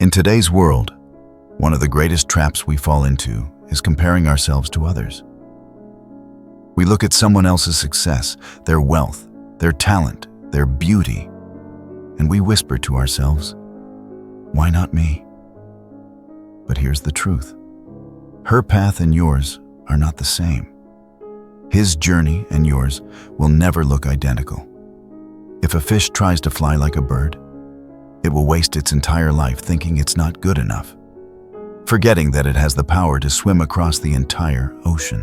In today's world, one of the greatest traps we fall into is comparing ourselves to others. We look at someone else's success, their wealth, their talent, their beauty, and we whisper to ourselves, "Why not me?" But here's the truth. Her path and yours are not the same. His journey and yours will never look identical. If a fish tries to fly like a bird, it will waste its entire life thinking it's not good enough, forgetting that it has the power to swim across the entire ocean.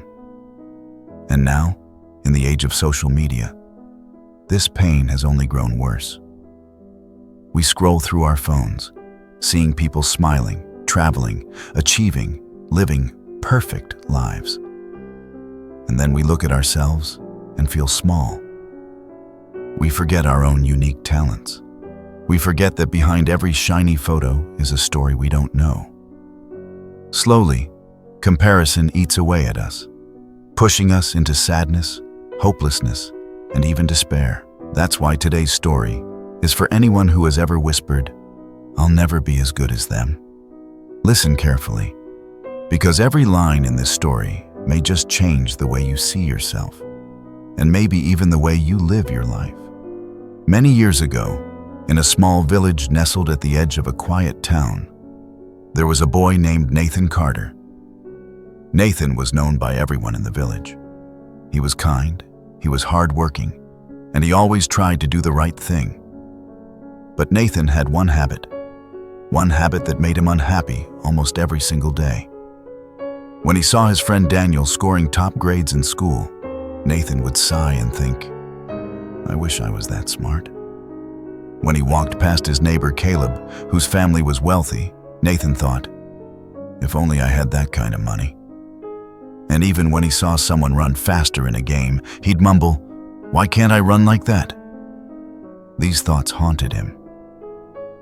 And now, in the age of social media, this pain has only grown worse. We scroll through our phones, seeing people smiling, traveling, achieving, living perfect lives. And then we look at ourselves and feel small. We forget our own unique talents. We forget that behind every shiny photo is a story we don't know. Slowly, comparison eats away at us, pushing us into sadness, hopelessness, and even despair. That's why today's story is for anyone who has ever whispered, "I'll never be as good as them." Listen carefully, because every line in this story may just change the way you see yourself, and maybe even the way you live your life. Many years ago, in a small village nestled at the edge of a quiet town, there was a boy named Nathan Carter. Nathan was known by everyone in the village. He was kind, he was hardworking, and he always tried to do the right thing. But Nathan had one habit that made him unhappy almost every single day. When he saw his friend Daniel scoring top grades in school, Nathan would sigh and think, "I wish I was that smart." When he walked past his neighbor Caleb, whose family was wealthy, Nathan thought, "If only I had that kind of money." And even when he saw someone run faster in a game, he'd mumble, "Why can't I run like that?" These thoughts haunted him.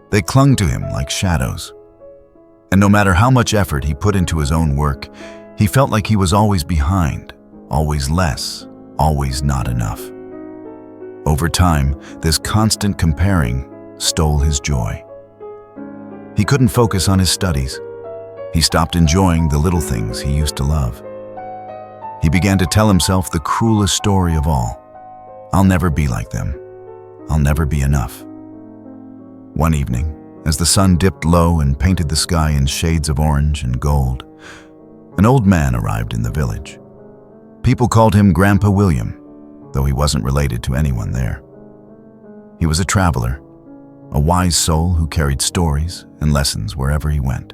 They clung to him like shadows. And no matter how much effort he put into his own work, he felt like he was always behind, always less, always not enough. Over time, this constant comparing stole his joy. He couldn't focus on his studies. He stopped enjoying the little things he used to love. He began to tell himself the cruelest story of all. "I'll never be like them. I'll never be enough." One evening, as the sun dipped low and painted the sky in shades of orange and gold, an old man arrived in the village. People called him Grandpa William, though he wasn't related to anyone there. He was a traveler, a wise soul who carried stories and lessons wherever he went.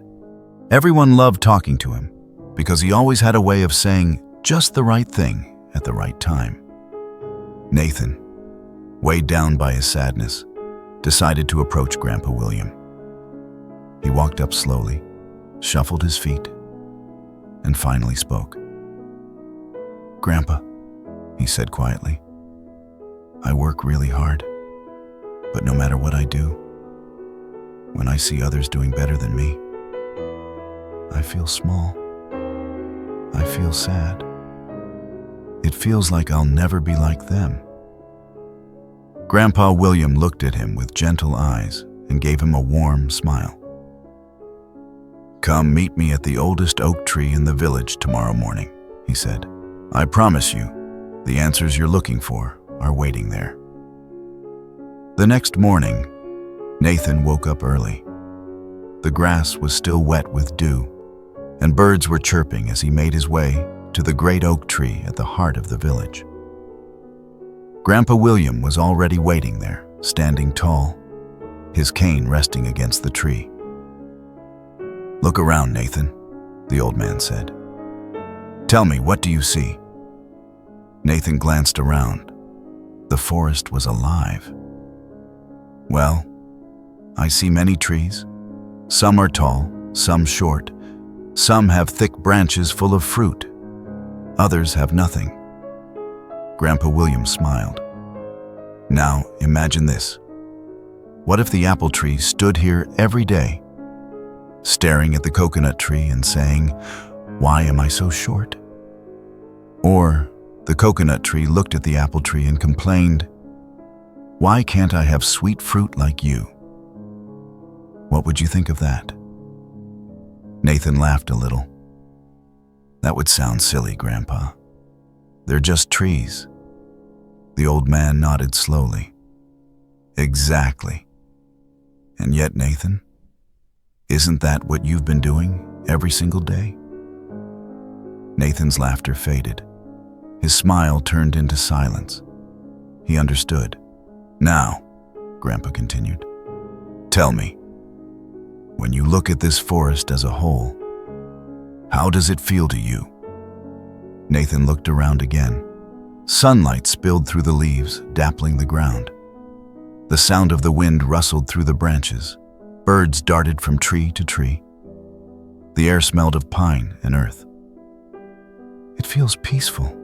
Everyone loved talking to him because he always had a way of saying just the right thing at the right time. Nathan, weighed down by his sadness, decided to approach Grandpa William. He walked up slowly, shuffled his feet, and finally spoke. "Grandpa," he said quietly, "I work really hard, but no matter what I do, when I see others doing better than me, I feel small. I feel sad. It feels like I'll never be like them." Grandpa William looked at him with gentle eyes and gave him a warm smile. "Come meet me at the oldest oak tree in the village tomorrow morning," he said. "I promise you, the answers you're looking for are waiting there." The next morning, Nathan woke up early. The grass was still wet with dew, and birds were chirping as he made his way to the great oak tree at the heart of the village. Grandpa William was already waiting there, standing tall, his cane resting against the tree. "Look around, Nathan," the old man said. "Tell me, what do you see?" Nathan glanced around. The forest was alive. "Well, I see many trees. Some are tall, some short. Some have thick branches full of fruit. Others have nothing." Grandpa William smiled. "Now, imagine this. What if the apple tree stood here every day, staring at the coconut tree and saying, 'Why am I so short?' Or the coconut tree looked at the apple tree and complained, 'Why can't I have sweet fruit like you?' What would you think of that?" Nathan laughed a little. That would sound silly, Grandpa. They're just trees. The old man nodded slowly. Exactly. And yet, Nathan, isn't that what you've been doing every single day? Nathan's laughter faded. His smile turned into silence. He understood. Now, Grandpa continued, tell me, when you look at this forest as a whole, how does it feel to you? Nathan looked around again. Sunlight spilled through the leaves, dappling the ground. The sound of the wind rustled through the branches. Birds darted from tree to tree. The air smelled of pine and earth. It feels peaceful,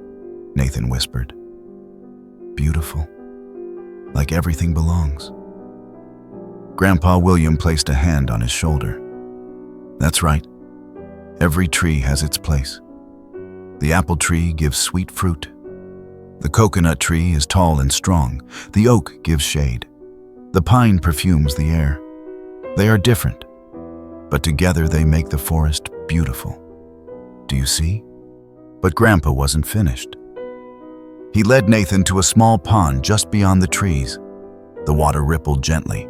Nathan whispered. Beautiful, like everything belongs. Grandpa William placed a hand on his shoulder. That's right. Every tree has its place. The apple tree gives sweet fruit. The coconut tree is tall and strong. The oak gives shade. The pine perfumes the air. They are different, but together they make the forest beautiful. Do you see? But Grandpa wasn't finished. He led Nathan to a small pond just beyond the trees. The water rippled gently,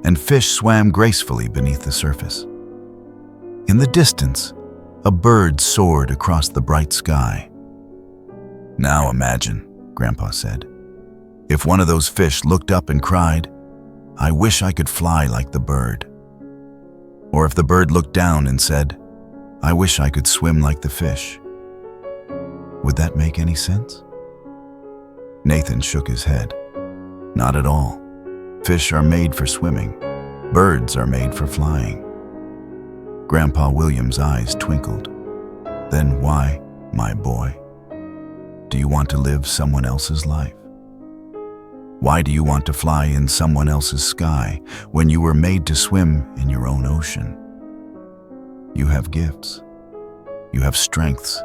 and fish swam gracefully beneath the surface. In the distance, a bird soared across the bright sky. Now imagine, Grandpa said, if one of those fish looked up and cried, I wish I could fly like the bird. Or if the bird looked down and said, I wish I could swim like the fish. Would that make any sense? Nathan shook his head. Not at all. Fish are made for swimming. Birds are made for flying. Grandpa William's eyes twinkled. Then why, my boy, do you want to live someone else's life? Why do you want to fly in someone else's sky when you were made to swim in your own ocean? You have gifts. You have strengths.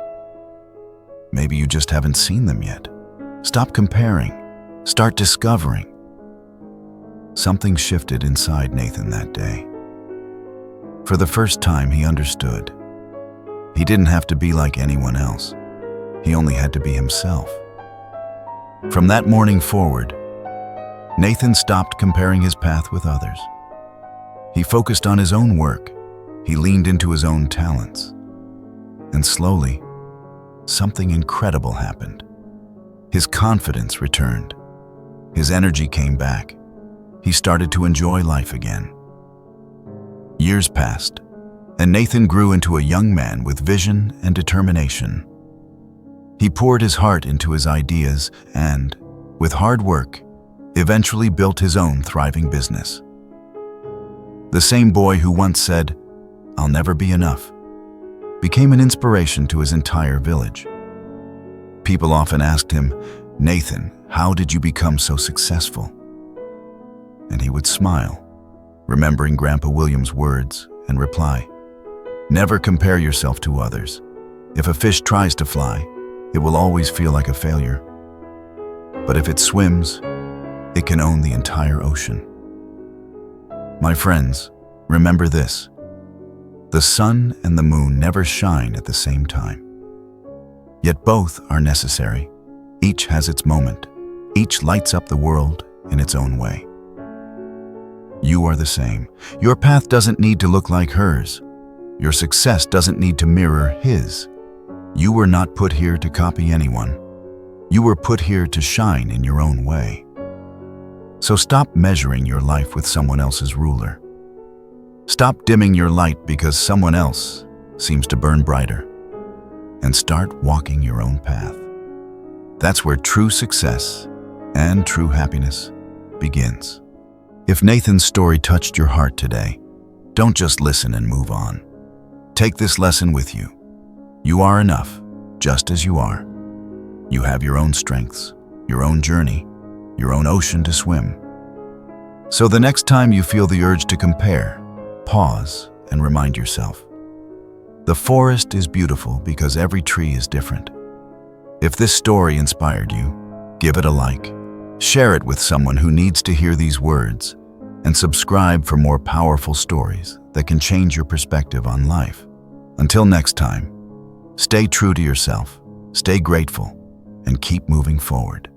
Maybe you just haven't seen them yet. Stop comparing. Start discovering. Something shifted inside Nathan that day. For the first time, he understood. He didn't have to be like anyone else. He only had to be himself. From that morning forward, Nathan stopped comparing his path with others. He focused on his own work. He leaned into his own talents. And slowly, something incredible happened. His confidence returned. His energy came back. He started to enjoy life again. Years passed, and Nathan grew into a young man with vision and determination. He poured his heart into his ideas and, with hard work, eventually built his own thriving business. The same boy who once said, "I'll never be enough," became an inspiration to his entire village. People often asked him, "Nathan, how did you become so successful?" And he would smile, remembering Grandpa William's words, and reply, "Never compare yourself to others. If a fish tries to fly, it will always feel like a failure. But if it swims, it can own the entire ocean." My friends, remember this. The sun and the moon never shine at the same time. Yet both are necessary. Each has its moment. Each lights up the world in its own way. You are the same. Your path doesn't need to look like hers. Your success doesn't need to mirror his. You were not put here to copy anyone. You were put here to shine in your own way. So stop measuring your life with someone else's ruler. Stop dimming your light because someone else seems to burn brighter. And start walking your own path. That's where true success and true happiness begins. If Nathan's story touched your heart today, don't just listen and move on. Take this lesson with you. You are enough, just as you are. You have your own strengths, your own journey, your own ocean to swim. So the next time you feel the urge to compare, pause and remind yourself. The forest is beautiful because every tree is different. If this story inspired you, give it a like. Share it with someone who needs to hear these words, and subscribe for more powerful stories that can change your perspective on life. Until next time, stay true to yourself, stay grateful, and keep moving forward.